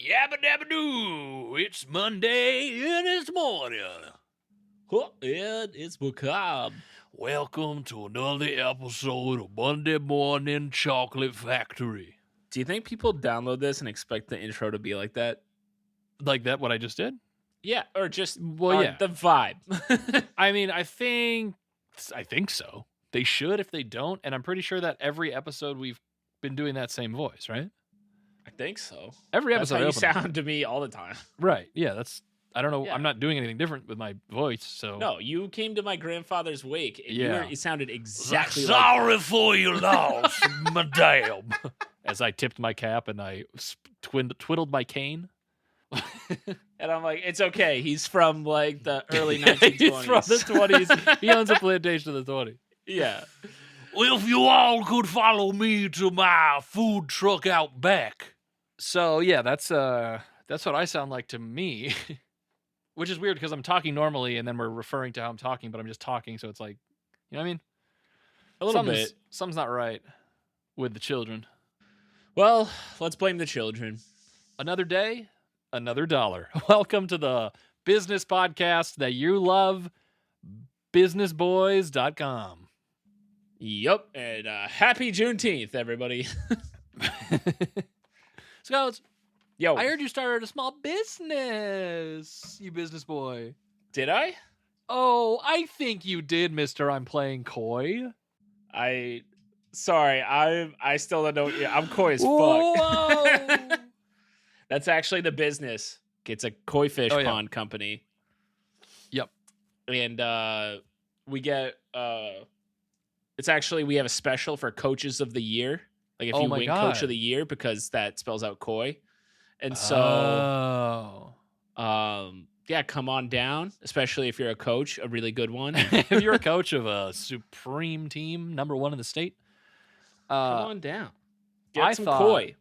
Yabba dabba doo! It's Monday and it's morning. And it's macabre. Welcome to another episode of Monday Morning Chocolate Factory. Do you think people download this and expect the intro to be like that? Like that, what I just did? Yeah, or just yeah, the vibe. I mean, I think so. They should if they don't, and I'm pretty sure that every episode we've been doing that same voice, right? I think so. Every That's episode how you I open sound to me all the time. Right. Yeah, that's I don't know. Yeah. I'm not doing anything different with my voice, so No, you came to my grandfather's wake, and Yeah. you sounded exactly like Sorry for your loss, madame. As I tipped my cap and I twiddled my cane. And I'm like, it's okay. He's from like the early 1920s. He's from the 20s. He owns a plantation in the 20s. Yeah. Well, if you all could follow me to my food truck out back. So yeah, that's what I sound like to me. Which is weird because I'm talking normally and then we're referring to how I'm talking, but I'm just talking, so it's like, you know what I mean? A little bit. Something's not right with the children. Well, let's blame the children. Another day, another dollar. Welcome to the business podcast that you love, businessboys.com. Yup, and happy Juneteenth, everybody. Scouts, Yo, I heard you started a small business, you business boy. did I? Oh, I think you did, mister. I'm playing coy. Sorry, I still don't know. I'm coy as fuck. Whoa. That's actually the business. It's a koi fish pond company. Yep. And we get we have a special for coaches of the year. Like if you win coach of the year, because that spells out koi. And so yeah, come on down, especially if you're a coach, a really good one. If you're a coach of a supreme team, number one in the state, come on down. Get some koi.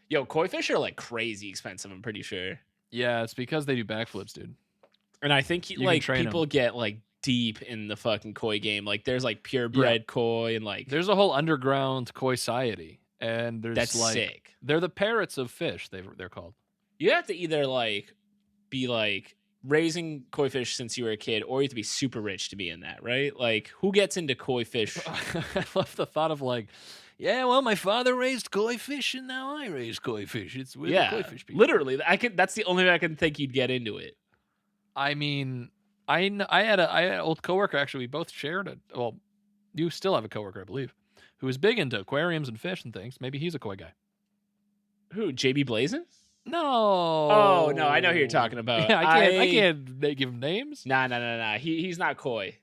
Yo, koi fish are like crazy expensive, I'm pretty sure. Yeah, it's because they do backflips, dude. And I think like people get like deep in the fucking koi game. Like there's like purebred koi and like there's a whole underground koi society. And there's that's like sick. They're the parrots of fish, they're called. You have to either like be like raising koi fish since you were a kid, or you have to be super rich to be in that, right? Like who gets into koi fish? I love the thought of like, yeah, well, my father raised koi fish and now I raise koi fish. It's with the koi fish people. Literally, that's the only way I can think you'd get into it. I mean, I had an old coworker, actually, we both shared it. Well, you still have a coworker, I believe, who is big into aquariums and fish and things. Maybe he's a koi guy. Who, JB Blazin'? No. Oh, no, I know who you're talking about. Yeah, I can't give him names. Nah. He's not koi.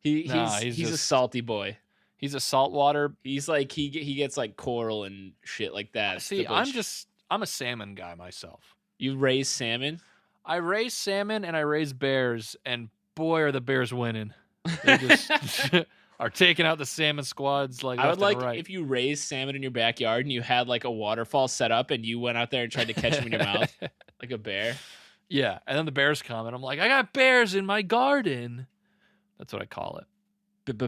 He's a salty boy. He's a saltwater. He's like he gets like coral and shit like that. See, I'm a salmon guy myself. You raise salmon? I raise salmon and I raise bears, and boy are the bears winning. They just are taking out the salmon squads like I would like right. If you raised salmon in your backyard and you had like a waterfall set up and you went out there and tried to catch them in your mouth like a bear. Yeah, and then the bears come and I'm like, I got bears in my garden. That's what I call it.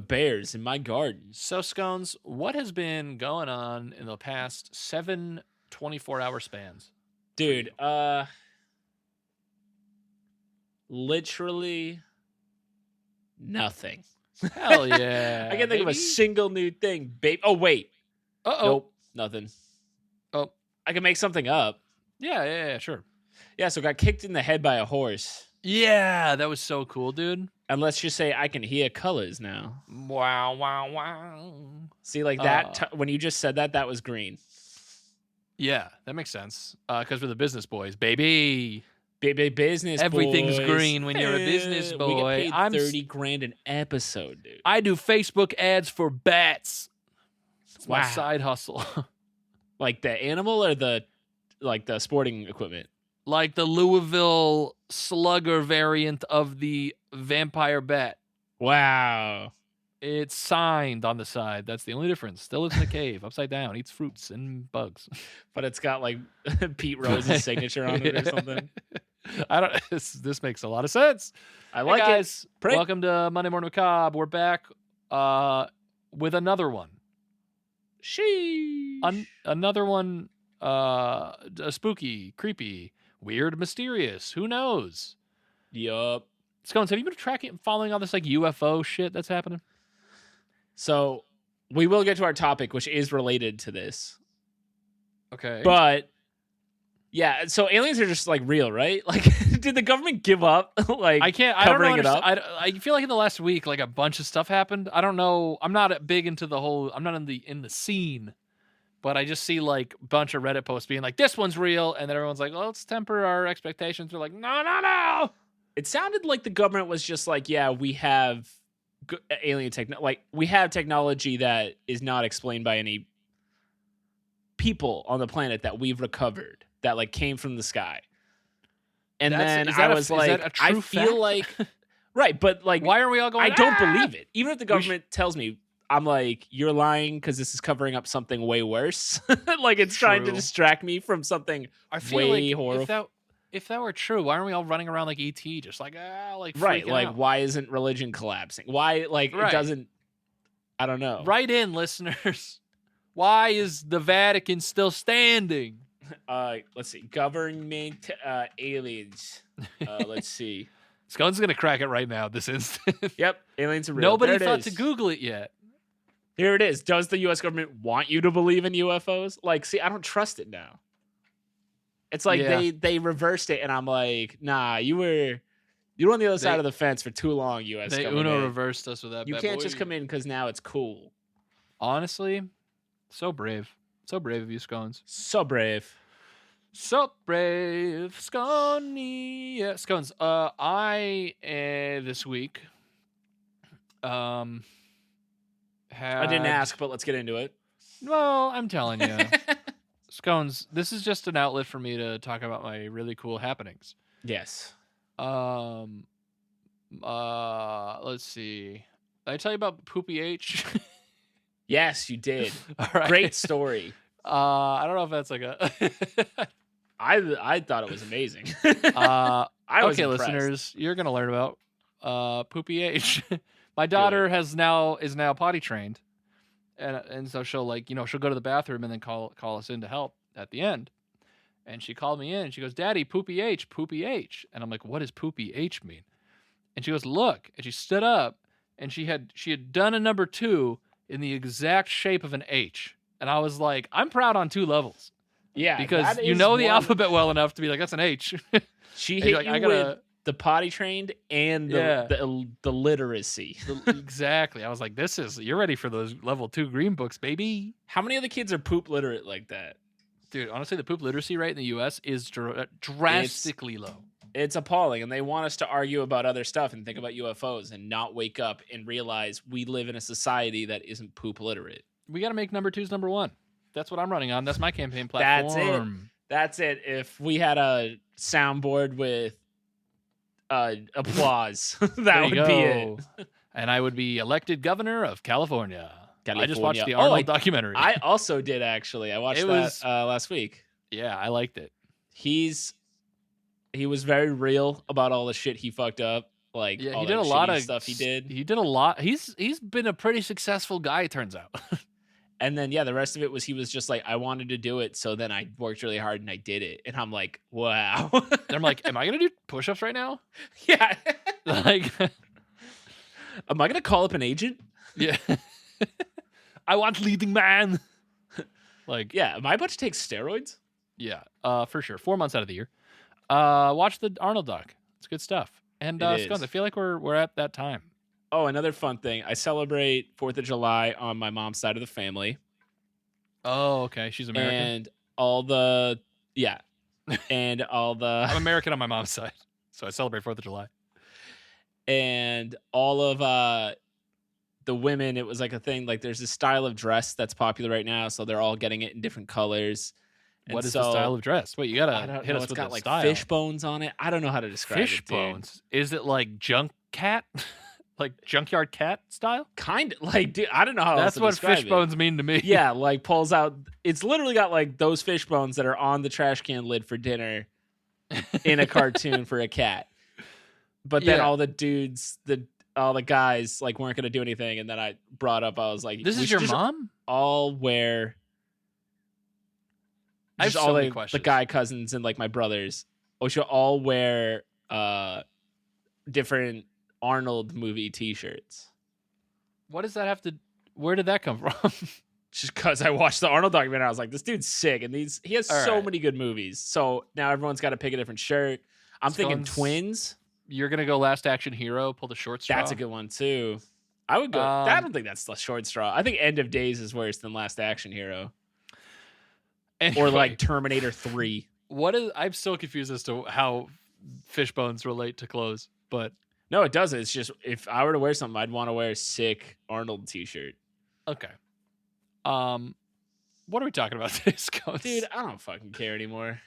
Bears in my garden. So, Scones, what has been going on in the past 7 24-hour spans? Dude, literally nothing. Hell yeah. I can't think of a single new thing, babe. Oh, wait. Uh-oh. Nope, nothing. Oh. I can make something up. Yeah, sure. Yeah, so got kicked in the head by a horse. Yeah, that was so cool, dude. And let's just say I can hear colors now. Wow. See, like that, when you just said that was green. Yeah, that makes sense. Because we're the business boys, baby. Business Everything's boys. Green when you're a business boy. We get paid $30,000 an episode, dude. I do Facebook ads for bats. It's my side hustle. Like the animal or the sporting equipment? Like the Louisville Slugger variant of the vampire bat. Wow. It's signed on the side. That's the only difference. Still lives in a cave, upside down, eats fruits and bugs. But it's got like Pete Rose's signature on it or something. This makes a lot of sense. I like guys, it. Welcome to Monday Morning Macabre. We're back with another one. Sheesh. Another one spooky, creepy, weird, mysterious. Who knows? Yup. Scones, have you been following all this like UFO shit that's happening? So we will get to our topic, which is related to this. Okay. But yeah, so aliens are just like real, right? Like, did the government give up? Like, I covering it up? I feel like in the last week, like a bunch of stuff happened. I don't know. I'm not big into the whole. I'm not in the scene, but I just see like a bunch of Reddit posts being like, "This one's real," and then everyone's like, "Well, let's temper our expectations." They're like, "No, no, no." It sounded like the government was just like, "Yeah, we have alien like we have technology that is not explained by any people on the planet that we've recovered that like came from the sky." And then I was like, I feel like, right, but like, why are we all going? I don't believe it. Even if the government tells me, I'm like, you're lying because this is covering up something way worse. Like it's trying to distract me from something way horrible. If that were true, why aren't we all running around like ET, just like right? Like, out? why isn't religion collapsing? Why, like, it doesn't? I don't know. Write in, listeners. Why is the Vatican still standing? Let's see. Government aliens. Let's see. Scone's gonna crack it right now. This instant. Yep, aliens are real. Nobody thought to Google it yet. Here it is. Does the U.S. government want you to believe in UFOs? Like, see, I don't trust it now. It's like they reversed it, and I'm like, nah, you were on the other side of the fence for too long. U.S. They government. reversed us with that. You can't just come in because now it's cool. Honestly, so brave of you, Scones. So brave. So brave, Scone. Yeah, Scones. I this week, I didn't ask, but let's get into it. Well, I'm telling you. Scones, this is just an outlet for me to talk about my really cool happenings. Yes. Let's see. Did I tell you about Poopy H? Yes, you did. All right. Great story. I don't know if that's like a I thought it was amazing. I was okay, impressed. Listeners, you're gonna learn about Poopy H. My daughter is now potty trained. And so she'll she'll go to the bathroom and then call us in to help at the end. And she called me in and she goes, "Daddy, Poopy H. And I'm like, "What does Poopy H mean?" And she goes, "Look." And she stood up and she had done a number 2 in the exact shape of an H. And I was like, I'm proud on 2 levels. Yeah. Because you know the alphabet well enough to be like, that's an H. She hit you with the potty trained and the literacy. Exactly. I was like, you're ready for those level 2 green books, baby. How many of the kids are poop literate like that? Dude, honestly, the poop literacy rate in the U.S. is drastically low. It's appalling, and they want us to argue about other stuff and think about UFOs and not wake up and realize we live in a society that isn't poop literate. We got to make number 2's number 1. That's what I'm running on. That's my campaign platform. That's it. If we had a soundboard with applause, that would be it. And I would be elected governor of California. I just watched the Arnold documentary. I also did, actually. I watched that last week. Yeah, I liked it. He was very real about all the shit he fucked up. Like, yeah, he did a lot of stuff he did. He did a lot. He's been a pretty successful guy, it turns out. And then, yeah, the rest of it was he was just like, I wanted to do it, so then I worked really hard and I did it. And I'm like, wow. And I'm like, am I going to do push-ups right now? Yeah. Like, am I going to call up an agent? Yeah. I want leading man. Like, yeah, am I about to take steroids? Yeah, for sure. 4 months out of the year. Watch the Arnold doc. It's good stuff. And Scones, I feel like we're at that time. Oh, another fun thing. I celebrate 4th of July on my mom's side of the family. Oh, okay. She's American. And all the I'm American on my mom's side, so I celebrate 4th of July. And all of the women, it was like a thing. Like, there's this style of dress that's popular right now, so they're all getting it in different colors. And what is the style of dress? Wait, you gotta hit us with got like style. Fish bones on it. I don't know how to describe it. Fish bones? Is it like junk cat? Like junkyard cat style? Kind of like, dude, I don't know how that's else to what fish bones mean to me. Yeah, like pulls out. It's literally got like those fish bones that are on the trash can lid for dinner in a cartoon for a cat. But then all the dudes, all the guys like weren't gonna do anything, and then I brought up, I was like, "This is your mom? All wear I have Just so all many the questions. guy cousins and like my brothers. We should all wear different Arnold movie T-shirts. What does that have to? Where did that come from? Just because I watched the Arnold documentary, I was like, this dude's sick, and he has so many good movies. So now everyone's got to pick a different shirt. I'm thinking twins. You're gonna go Last Action Hero, pull the short straw. That's a good one too. I would go. I don't think that's the short straw. I think End of Days is worse than Last Action Hero, or like Terminator 3. I'm still confused as to how fish bones relate to clothes, but no, it doesn't. It's just if I were to wear something, I'd want to wear a sick Arnold T-shirt. Okay. What are we talking about today, Scones? Dude, I don't fucking care anymore.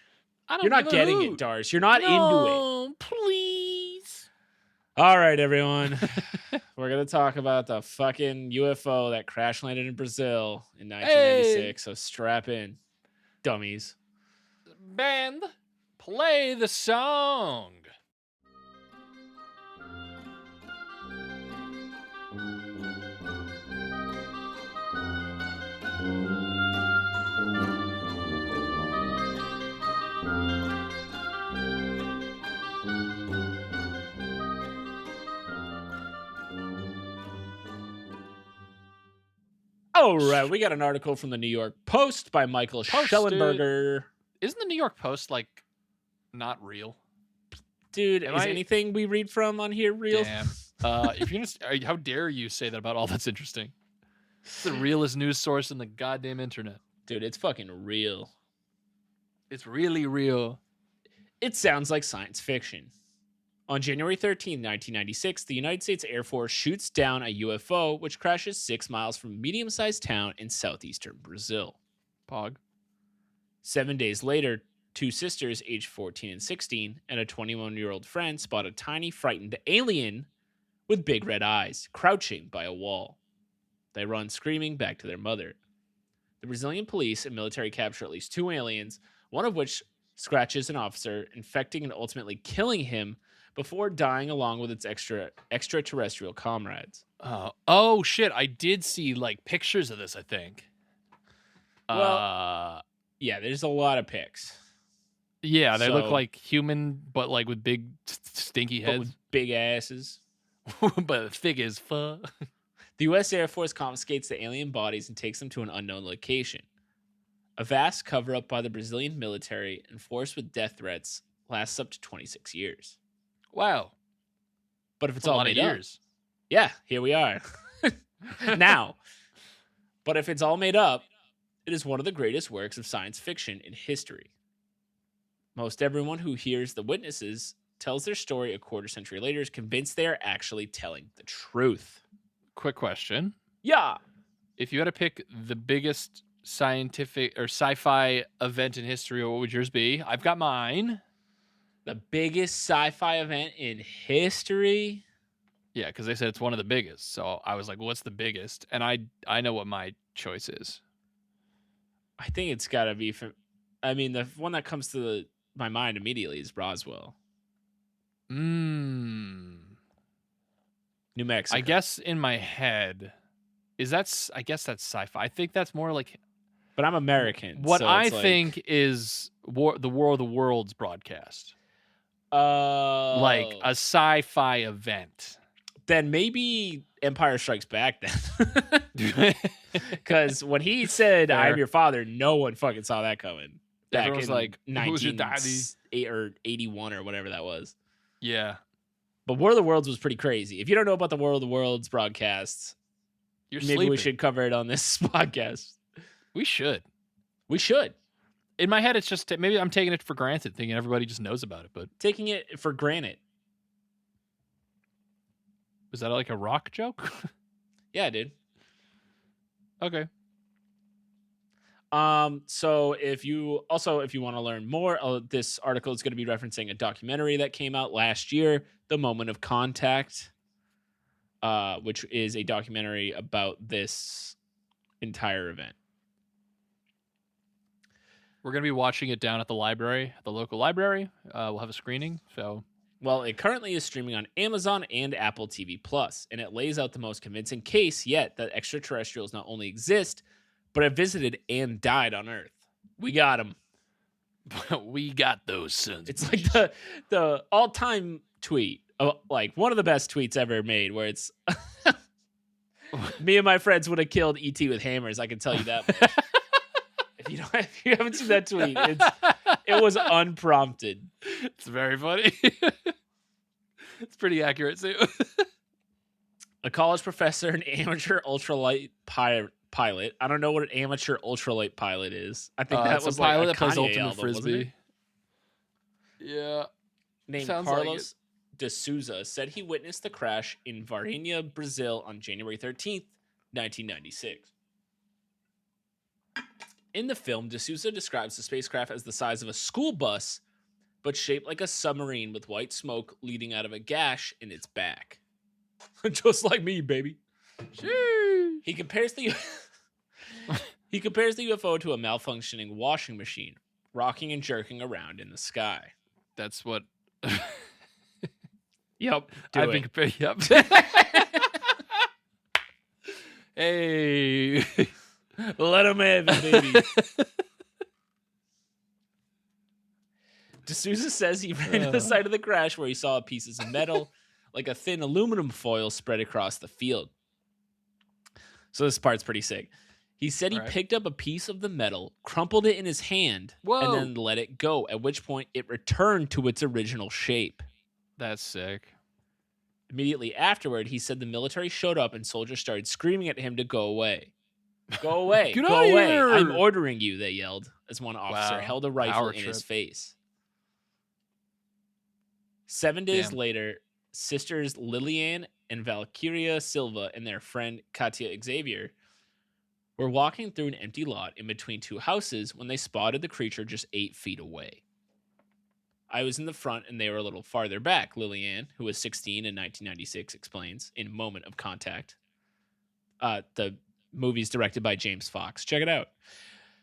You're not getting it, Dars. You're not into it. Please. All right, everyone. We're going to talk about the fucking UFO that crash landed in Brazil in 1996. So strap in, dummies. Band, play the song. All right, we got an article from the New York Post by Michael Schellenberger. Isn't the New York Post like not real? Dude, is anything we read from on here real? Damn. If you're just, how dare you say that about all that's interesting? It's the realest news source in the goddamn internet. Dude, it's fucking real. It's really real. It sounds like science fiction. On January 13, 1996, the United States Air Force shoots down a UFO which crashes 6 miles from a medium-sized town in southeastern Brazil. Pog. 7 days later, two sisters, aged 14 and 16, and a 21-year-old friend spot a tiny, frightened alien with big red eyes, crouching by a wall. They run screaming back to their mother. The Brazilian police and military capture at least 2 aliens, one of which scratches an officer, infecting and ultimately killing him before dying along with its extraterrestrial comrades. Oh, shit. I did see, like, pictures of this, I think. Well, yeah, there's a lot of pics. Yeah, they look like human, but, like, with big, stinky heads. With big asses. But thick as fuck. The U.S. Air Force confiscates the alien bodies and takes them to an unknown location. A vast cover-up by the Brazilian military, enforced with death threats, lasts up to 26 years. Wow. But if it's all made up. Yeah, here we are. Now. But if it's all made up, it is one of the greatest works of science fiction in history. Most everyone who hears the witnesses tells their story a quarter century later is convinced they are actually telling the truth. Quick question. Yeah. If you had to pick the biggest scientific or sci-fi event in history, what would yours be? I've got mine. The biggest sci-fi event in history? Yeah, because they said it's one of the biggest. So I was like, what's the biggest? And I know what my choice is. I think it's got to be the one that comes to my mind immediately is Roswell. New Mexico. I guess in my head, I guess that's sci-fi. I think that's more like... But I'm American. What I think is the War of the Worlds broadcast. Like a sci-fi event. Then maybe Empire Strikes Back then. Because when he said, "I'm your father," no one fucking saw that coming. Back in like, who's your daddy? 81 or whatever that was. Yeah. But War of the Worlds was pretty crazy. If you don't know about the War of the Worlds broadcasts, maybe we should cover it on this podcast. We should. In my head, it's just maybe I'm taking it for granted, thinking everybody just knows about it. But taking it for granted. Was that like a rock joke? Yeah, dude. Okay. So if you want to learn more, this article is going to be referencing a documentary that came out last year, The Moment of Contact, which is a documentary about this entire event. We're going to be watching it down at the local library. We'll have a screening. Well, it currently is streaming on Amazon and Apple TV Plus, and it lays out the most convincing case yet that extraterrestrials not only exist, but have visited and died on Earth. We got them. We got those sons. It's like the all-time tweet, like one of the best tweets ever made, where it's me and my friends would have killed ET with hammers. I can tell you that much. If you haven't seen that tweet, it was unprompted. It's very funny. It's pretty accurate too. A college professor and amateur ultralight pilot. I don't know what an amateur ultralight pilot is. I think that was a pilot like that plays Kanye Ultimate album, Frisbee. Yeah. Named Sounds Carlos de Souza said he witnessed the crash in Varginha, Brazil on January 13th, 1996. In the film, de Souza describes the spacecraft as the size of a school bus, but shaped like a submarine with white smoke leading out of a gash in its back. Just like me, baby. Sheesh. He compares the UFO to a malfunctioning washing machine, rocking and jerking around in the sky. That's what. Yep. Yep. Hey. Let him have it, baby. D'Souza says he ran to the site of the crash where he saw pieces of metal, like a thin aluminum foil, spread across the field. So this part's pretty sick. He said he picked up a piece of the metal, crumpled it in his hand, and then let it go, at which point it returned to its original shape. That's sick. Immediately afterward, he said the military showed up and soldiers started screaming at him to go away. Go away. Get go out of away. here. I'm ordering you, they yelled, as one officer held a rifle in his face. 7 days later, sisters Liliane and Valkyria Silva and their friend Katia Xavier were walking through an empty lot in between two houses when they spotted the creature just 8 feet away. I was in the front and they were a little farther back, Liliane, who was 16 in 1996, explains in Moment of Contact. The movie's directed by James Fox. Check it out.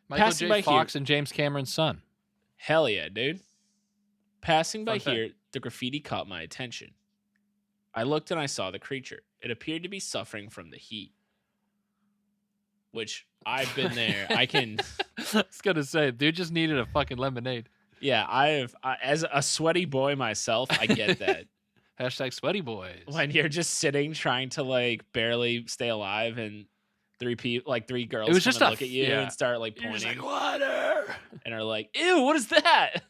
Michael J. Fox and James Cameron's son. Hell yeah, dude. Passing by here, the graffiti caught my attention. I looked and I saw the creature. It appeared to be suffering from the heat. Which, I've been there. I was going to say, dude just needed a fucking lemonade. Yeah, as a sweaty boy myself, I get that. Hashtag sweaty boys. When you're just sitting trying to like barely stay alive and three girls it was just look at you and start like pointing. You're just like, water! And are like, ew, what is that?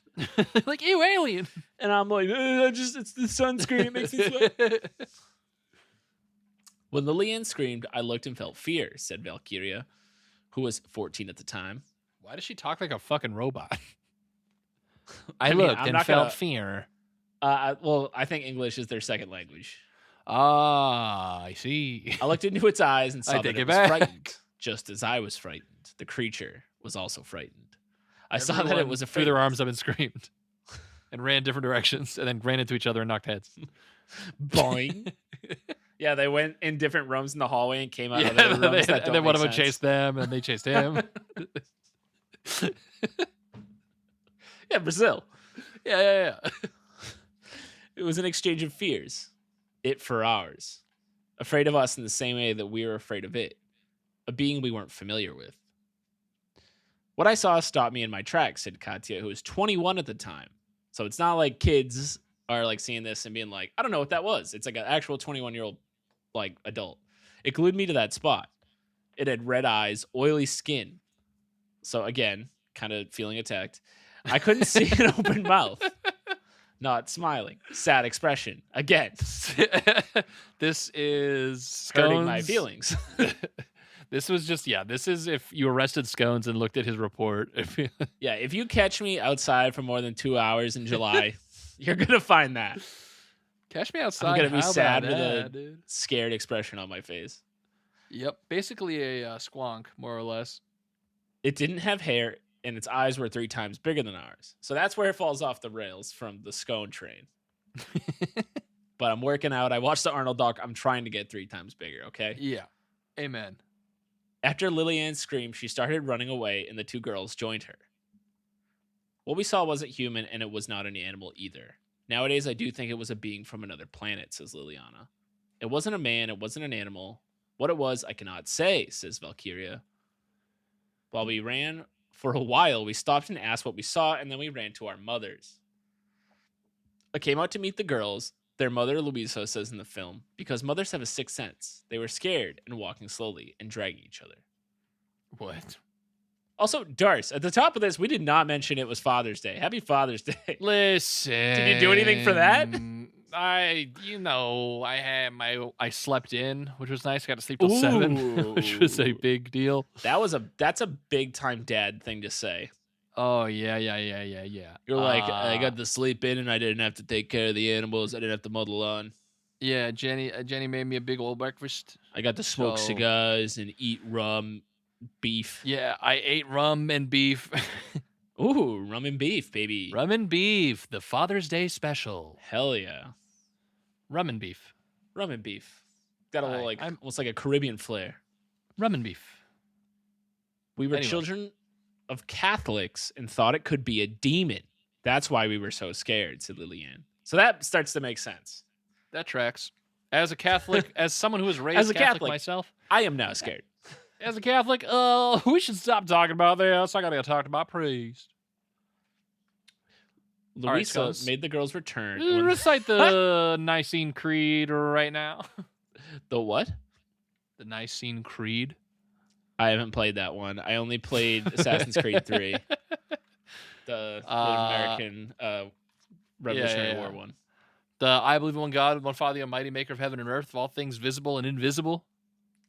Like, ew, alien. And I'm like, it's the sunscreen. It makes me sweat. When Liliane screamed, I looked and felt fear, said Valkyria, who was 14 at the time. Why does she talk like a fucking robot? I looked and felt fear. Well, I think English is their second language. Ah, I see. I looked into its eyes and saw that it was frightened, just as I was frightened. The creature was also frightened. I saw that it was afraid. Threw their arms up and screamed, and ran different directions, and then ran into each other and knocked heads. Boing. Yeah, they went in different rooms in the hallway and came out of other rooms. And then one of them chased them, and they chased him. Yeah, Brazil. Yeah. It was an exchange of fears. It for ours. Afraid of us in the same way that we were afraid of it. A being we weren't familiar with. What I saw stopped me in my tracks, said Katia, who was 21 at the time. So it's not like kids are like seeing this and being like, I don't know what that was. It's like an actual 21-year-old like adult. It glued me to that spot. It had red eyes, oily skin. So again, kind of feeling attacked. I couldn't see an open mouth. Not smiling. Sad expression. Again. This is hurting my feelings. This was just, this is if you arrested Scones and looked at his report. Yeah, if you catch me outside for more than 2 hours in July, you're going to find that. Catch me outside. I'm going to be sad with a scared expression on my face. Yep, basically a squonk, more or less. It didn't have hair, and its eyes were 3 times bigger than ours. So that's where it falls off the rails from the Scone train. But I'm working out. I watched the Arnold doc. I'm trying to get 3 times bigger, okay? Yeah. Amen. After Liliane screamed, she started running away, and the 2 girls joined her. What we saw wasn't human, and it was not an animal either. Nowadays, I do think it was a being from another planet, says Liliana. It wasn't a man. It wasn't an animal. What it was, I cannot say, says Valkyria. While we ran For a while, we stopped and asked what we saw, and then we ran to our mothers. I came out to meet the girls. Their mother, Luisa, says in the film, because mothers have a sixth sense. They were scared and walking slowly and dragging each other. What? Also, Darce, at the top of this, we did not mention it was Father's Day. Happy Father's Day. Listen. Did you do anything for that? I slept in, which was nice. I got to sleep till 7, which was a big deal. That's a big time dad thing to say. Oh, yeah. You're like, I got to sleep in and I didn't have to take care of the animals. I didn't have to mow the lawn. Yeah, Jenny made me a big old breakfast. I got to smoke cigars and eat rum, beef. Yeah, I ate rum and beef. Ooh, rum and beef, baby. Rum and beef, the Father's Day special. Hell yeah. Rum and beef. Rum and beef. Got a little almost like a Caribbean flair. Rum and beef. We were children of Catholics and thought it could be a demon. That's why we were so scared, said Lillian. So that starts to make sense. That tracks. As a Catholic, as someone who was raised Catholic myself, I am now scared. As a Catholic, we should stop talking about this. I gotta talk to my priest. Luisa made the girls return. Recite the Nicene Creed right now. The what? The Nicene Creed. I haven't played that one. I only played Assassin's Creed 3. The American Revolutionary War one. The I believe in one God, one Father, the Almighty, maker of heaven and earth, of all things visible and invisible,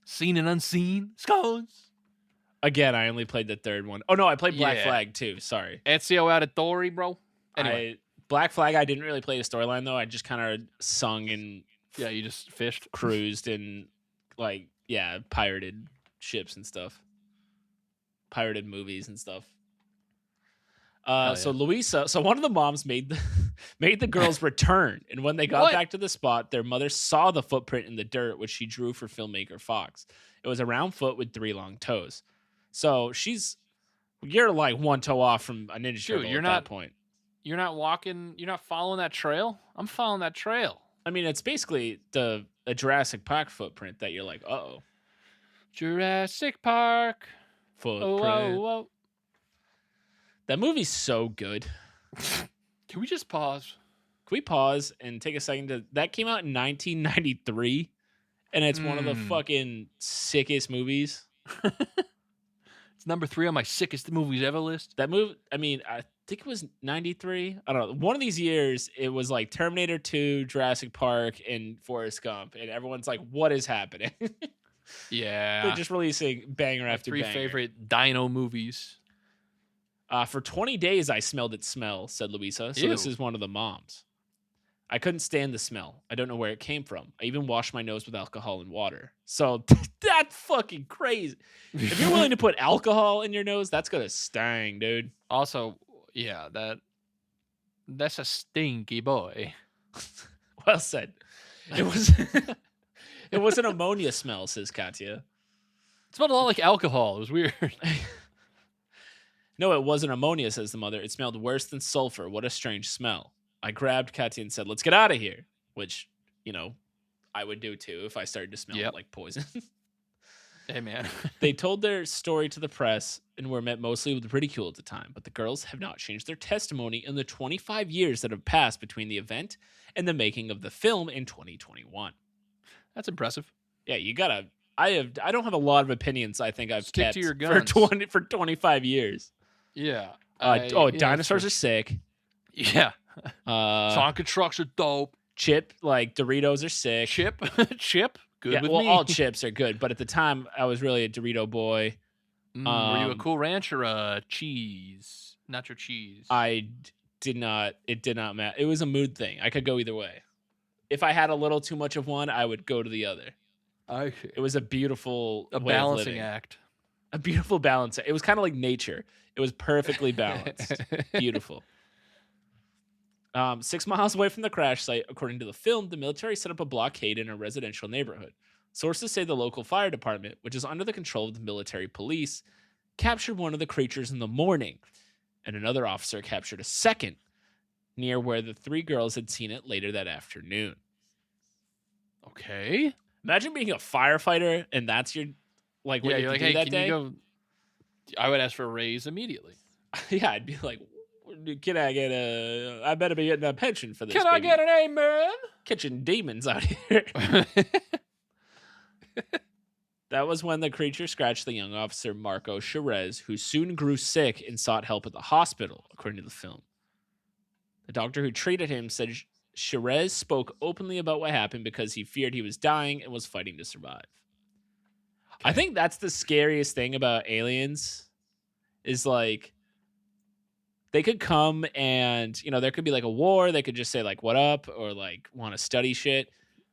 seen and unseen. Scones. Again, I only played the third one. Oh, no, I played Black Flag, too. Sorry. Ezio Auditore, bro. Anyway. Black Flag, I didn't really play the storyline, though. I just kind of sung and... Yeah, you just fished. Cruised and, pirated ships and stuff. Pirated movies and stuff. So Luisa, one of the moms made the girls return, and when they got back to the spot, their mother saw the footprint in the dirt, which she drew for filmmaker Fox. It was a round foot with 3 long toes. So you're like one toe off from a Ninja Turtle at that point. You're not following that trail? I'm following that trail. I mean, it's basically a Jurassic Park footprint that you're like, uh-oh. Jurassic Park footprint. Oh. That movie's so good. Can we just pause? Can we pause and take a second that came out in 1993, and it's one of the fucking sickest movies. It's number 3 on my sickest movies ever list. That movie, I mean, I think it was 93. I don't know. One of these years, it was like Terminator 2, Jurassic Park, and Forrest Gump, and everyone's like, what is happening? Yeah. They're just releasing banger after banger. 3 favorite dino movies. For 20 days, I smelled its smell, said Luisa. So This is one of the moms. I couldn't stand the smell. I don't know where it came from. I even washed my nose with alcohol and water. So that's fucking crazy. If you're willing to put alcohol in your nose, that's going to sting, dude. Also, yeah, that's a stinky boy. Well said. It was an ammonia smell, says Katya. It smelled a lot like alcohol. It was weird. No, it wasn't ammonia, says the mother. It smelled worse than sulfur. What a strange smell. I grabbed Katya and said, let's get out of here. Which, I would do too if I started to smell like poison. Hey, man. They told their story to the press and were met mostly with ridicule at the time. But the girls have not changed their testimony in the 25 years that have passed between the event and the making of the film in 2021. That's impressive. Yeah, you gotta... I don't have a lot of opinions I think I've Stick kept to your guns. for 25 years. Yeah. Dinosaurs are sick. Yeah. Tonka trucks are dope. Chip, like Doritos are sick. Chip, good with well, me. all chips are good, but at the time I was really a Dorito boy. Were you a Cool Ranch or a cheese? Nacho cheese? I did not. It did not matter. It was a mood thing. I could go either way. If I had a little too much of one, I would go to the other. It was a beautiful balancing act. A beautiful balance. It was kind of like nature. It was perfectly balanced. Beautiful. 6 miles away from the crash site, according to the film, the military set up a blockade in a residential neighborhood. Sources say the local fire department, which is under the control of the military police, captured one of the creatures in the morning, and another officer captured a second near where the 3 girls had seen it later that afternoon. Okay. Imagine being a firefighter and that's your what you do that day. I would ask for a raise immediately. Yeah, I'd be like, can I get I better be getting a pension for this, Can I get an amen? Catching demons out here. That was when the creature scratched the young officer Marco Cherez, who soon grew sick and sought help at the hospital, according to the film. The doctor who treated him said Cherez spoke openly about what happened because he feared he was dying and was fighting to survive. Okay. I think that's the scariest thing about aliens is like they could come and, there could be like a war. They could just say like, what up? Or like want to study shit.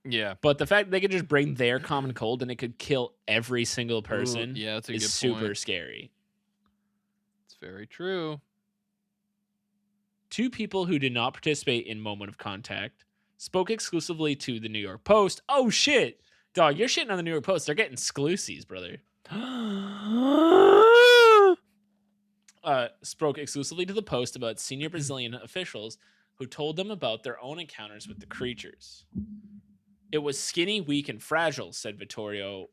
Yeah. But the fact they could just bring their common cold and it could kill every single person is super scary. It's very true. 2 people who did not participate in Moment of Contact spoke exclusively to the New York Post. Oh, shit. Dog, you're shitting on the New York Post. They're getting exclusives, brother. Spoke exclusively to the Post about senior Brazilian officials who told them about their own encounters with the creatures. It was skinny, weak, and fragile, said Vittorio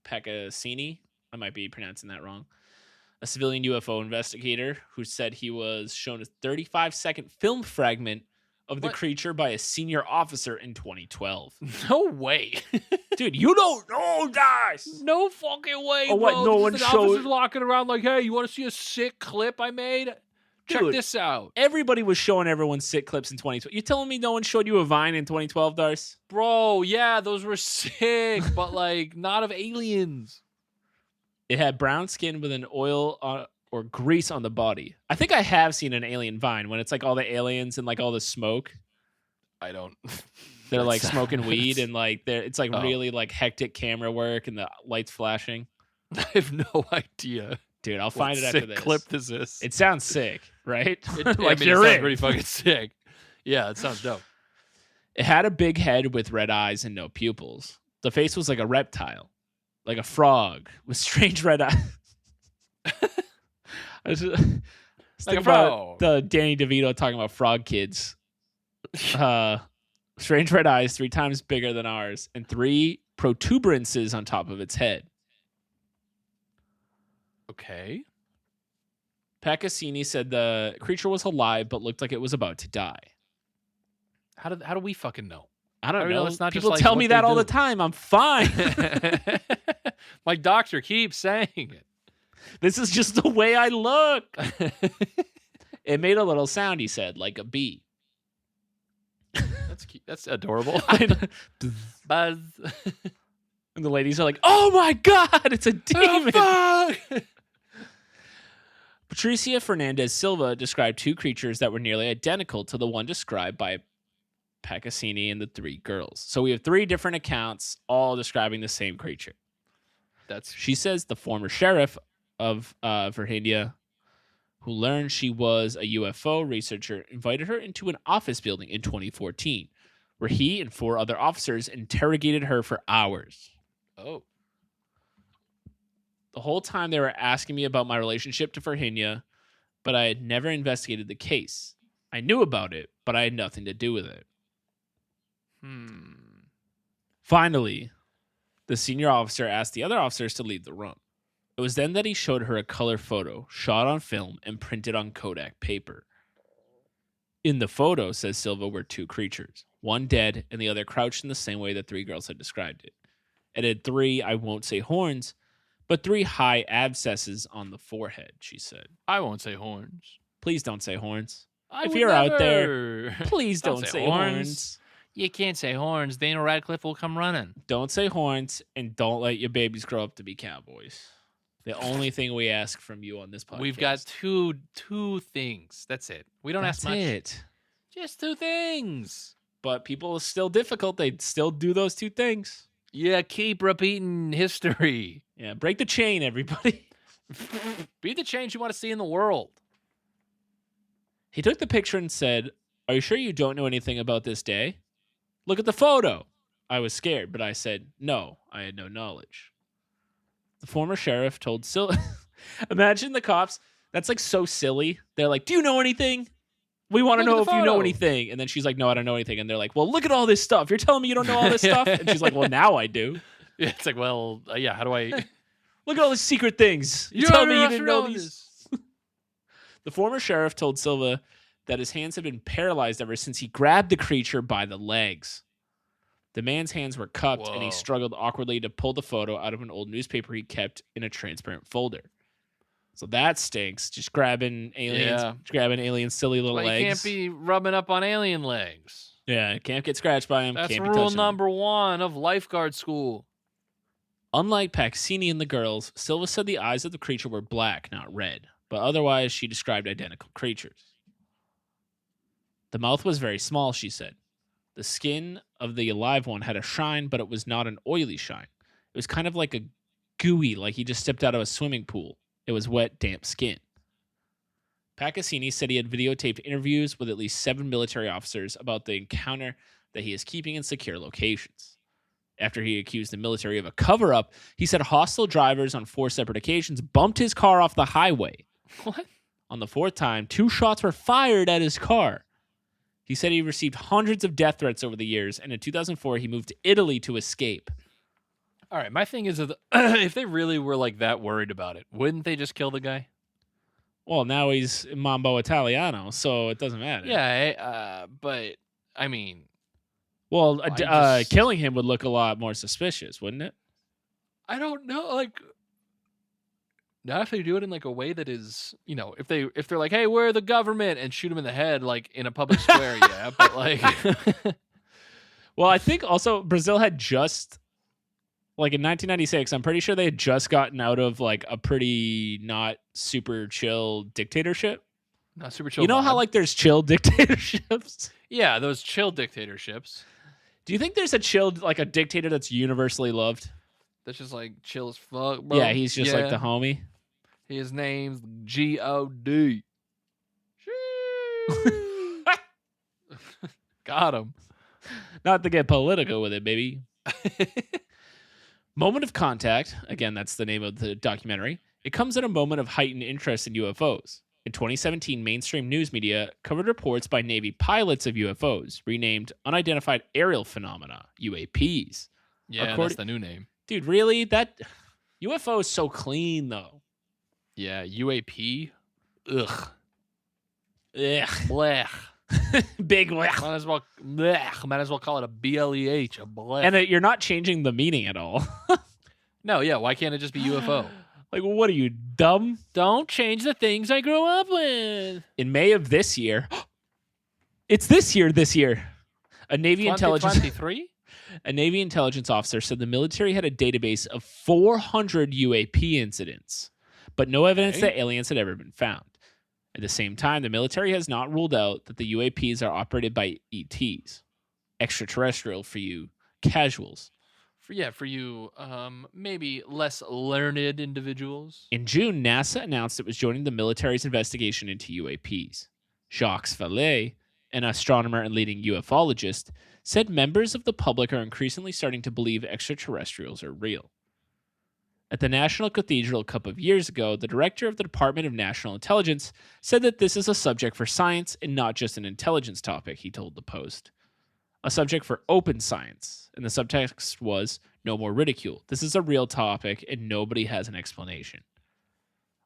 Peccassini. I might be pronouncing that wrong. A civilian UFO investigator who said he was shown a 35-second film fragment of the creature by a senior officer in 2012. No way. Dude, you don't know, guys. No fucking way, bro. What, no one showed... officers walking around like, hey, you want to see a sick clip I made? Check this out. Everybody was showing everyone sick clips in 2012. You telling me no one showed you a Vine in 2012, Darce? Bro, yeah, those were sick, but like not of aliens. It had brown skin with an oil or grease on the body. I think I have seen an alien Vine when it's like all the aliens and like all the smoke. I don't. They're like smoking weed and like it's like really like hectic camera work and the lights flashing. I have no idea. Dude, I'll find it after this. Clip this is. It sounds sick, right? Like it sounds pretty fucking sick. Yeah, it sounds dope. It had a big head with red eyes and no pupils. The face was like a reptile, like a frog with strange red eyes. I was thinking about the Danny DeVito talking about frog kids. Strange red eyes, 3 times bigger than ours, and 3 protuberances on top of its head. Okay. Peccassini said the creature was alive but looked like it was about to die. How do we fucking know? I don't know. It's not People just like tell me that all the time. I'm fine. My doctor keeps saying it. This is just the way I look. It made a little sound, he said, like a bee. That's cute. That's adorable. Buzz. And the ladies are like, oh my God, it's a demon. Oh, fuck. Patricia Fernandez Silva described 2 creatures that were nearly identical to the one described by Peccassini and the 3 girls. So we have 3 different accounts all describing the same creature. She says the former sheriff of Varginha, who learned she was a UFO researcher, invited her into an office building in 2014, where he and 4 other officers interrogated her for hours. Oh. The whole time they were asking me about my relationship to Varginha, but I had never investigated the case. I knew about it, but I had nothing to do with it. Finally, the senior officer asked the other officers to leave the room. It was then that he showed her a color photo, shot on film and printed on Kodak paper. In the photo, says Silva, were 2 creatures, one dead and the other crouched in the same way the 3 girls had described it. It had 3, I won't say horns, but 3 high abscesses on the forehead, she said. I won't say horns. Please don't say horns. If you're out there, please don't say horns. You can't say horns. Daniel Radcliffe will come running. Don't say horns, and don't let your babies grow up to be cowboys. The only thing we ask from you on this podcast. We've got two things. That's it. We don't ask much. That's it. Just 2 things. But people are still difficult. They still do those 2 things. Yeah, keep repeating history. Yeah, break the chain, everybody. Be the change you want to see in the world. He took the picture and said, are you sure you don't know anything about this day? Look at the photo. I was scared, but I said, no, I had no knowledge. The former sheriff told Silva, imagine the cops. That's like so silly. They're like, do you know anything? We want to know if you know anything. And then she's like, no, I don't know anything. And they're like, well, look at all this stuff. You're telling me you don't know all this stuff? And she's like, well, now I do. Yeah, it's like, well, yeah, how do I... Look at all the secret things. You tell me you didn't know these. The former sheriff told Silva that his hands had been paralyzed ever since he grabbed the creature by the legs. The man's hands were cupped, and he struggled awkwardly to pull the photo out of an old newspaper he kept in a transparent folder. So that stinks. Just grabbing aliens' silly little legs. You can't be rubbing up on alien legs. Yeah, can't get scratched by them. That's can't rule number 1 of lifeguard school. Unlike Pacassini and the girls, Silva said the eyes of the creature were black, not red, but otherwise she described identical creatures. The mouth was very small, she said. The skin of the alive one had a shine, but it was not an oily shine. It was kind of like a gooey, like he just stepped out of a swimming pool. It was wet, damp skin. Pacassini said he had videotaped interviews with at least 7 military officers about the encounter that he is keeping in secure locations. After he accused the military of a cover-up, he said hostile drivers on 4 separate occasions bumped his car off the highway. What? On the 4th time, 2 shots were fired at his car. He said he received hundreds of death threats over the years, and in 2004, he moved to Italy to escape. All right, my thing is that if they really were like that worried about it, wouldn't they just kill the guy? Well, now he's Mambo Italiano, so it doesn't matter. Yeah, but I mean... Well, killing him would look a lot more suspicious, wouldn't it? I don't know. Like, not if they do it in like a way that is, if they're like, hey, we're the government, and shoot him in the head like in a public square, yeah. But like, well, I think also Brazil had just like in 1996. I'm pretty sure they had just gotten out of like a pretty not super chill dictatorship. Not super chill. You know how like there's chill dictatorships? Yeah, those chill dictatorships. Do you think there's a dictator that's universally loved? That's just like chill as fuck, bro. Yeah, he's just like the homie. His name's G.O.D. Got him. Not to get political with it, baby. Moment of Contact, again, that's the name of the documentary. It comes at a moment of heightened interest in UFOs. In 2017, mainstream news media covered reports by Navy pilots of UFOs, renamed Unidentified Aerial Phenomena, UAPs. Yeah, that's the new name. Dude, really? That UFO is so clean, though. Yeah, UAP? Ugh. Ugh. Blech. Big blech. Might as well call it a BLEH, a blech. And you're not changing the meaning at all. No, yeah, why can't it just be UFO? Like, what are you, dumb? Don't change the things I grew up with. In May of this year, it's this year. A Navy intelligence officer said the military had a database of 400 UAP incidents, but no evidence that aliens had ever been found. At the same time, the military has not ruled out that the UAPs are operated by ETs, extraterrestrial for you casuals. For you, maybe less learned individuals. In June, NASA announced it was joining the military's investigation into UAPs. Jacques Vallée, an astronomer and leading ufologist, said members of the public are increasingly starting to believe extraterrestrials are real. At the National Cathedral a couple of years ago, the director of the Department of National Intelligence said that this is a subject for science and not just an intelligence topic, he told the Post. A subject for open science, and the subtext was no more ridicule. This is a real topic, and nobody has an explanation.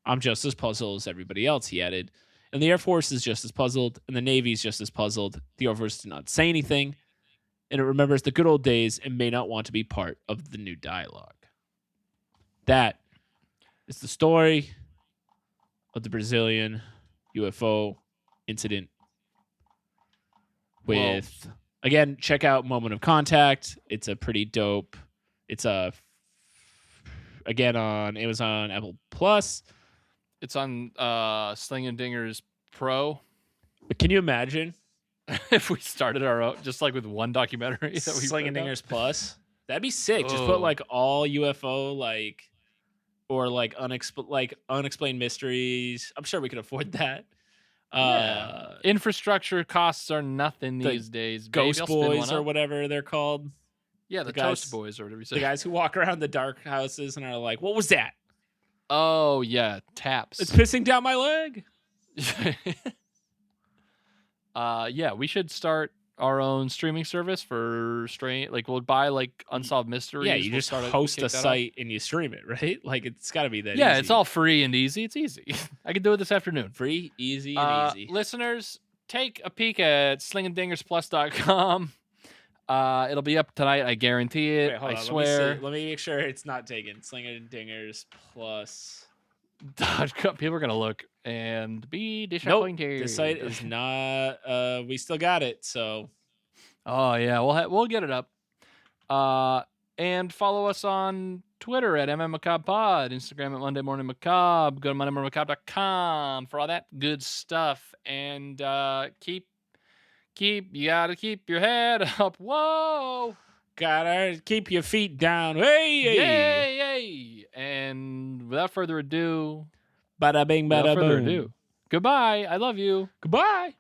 I'm just as puzzled as everybody else, he added. And the Air Force is just as puzzled, and the Navy is just as puzzled. The Air Force did not say anything, and it remembers the good old days and may not want to be part of the new dialogue. That is the story of the Brazilian UFO incident with... Whoa. Again, check out Moment of Contact. It's a pretty dope. It's again on Amazon, Apple Plus. It's on Sling and Dinger's Pro. But can you imagine if we started our own, just like with one documentary? That we Sling and Dinger's Plus. That'd be sick. Just put like all UFO or unexplained mysteries. I'm sure we could afford that. Infrastructure costs are nothing these days. Ghost Boys or whatever they're called. Yeah, the Toast Boys or whatever you say. The guys who walk around the dark houses and are like, "What was that?" Oh yeah, taps. It's pissing down my leg. Yeah, we should start our own streaming service for we'll buy like Unsolved Mysteries. Yeah, you we'll just host a site and you stream it, right? Like it's got to be that easy. Yeah, it's all free and easy. It's easy. I can do it this afternoon. Free, easy, and easy. Listeners, take a peek at slingandingersplus.com. It'll be up tonight. I guarantee it. Wait, I swear. Let me make sure it's not taken. Slinger and Dingers Plus. People are gonna look and be disappointed. Nope, the site is not. We still got it. So. Oh yeah, we'll get it up. And follow us on Twitter at MMMacabrePod, Instagram at Monday Morning Macabre. Go to MondayMorningMacabre.com for all that good stuff. And you gotta keep your head up. Whoa! Gotta keep your feet down. Hey! Yay! Yay! And without further ado, bada bing, bada boom. Goodbye. I love you. Goodbye.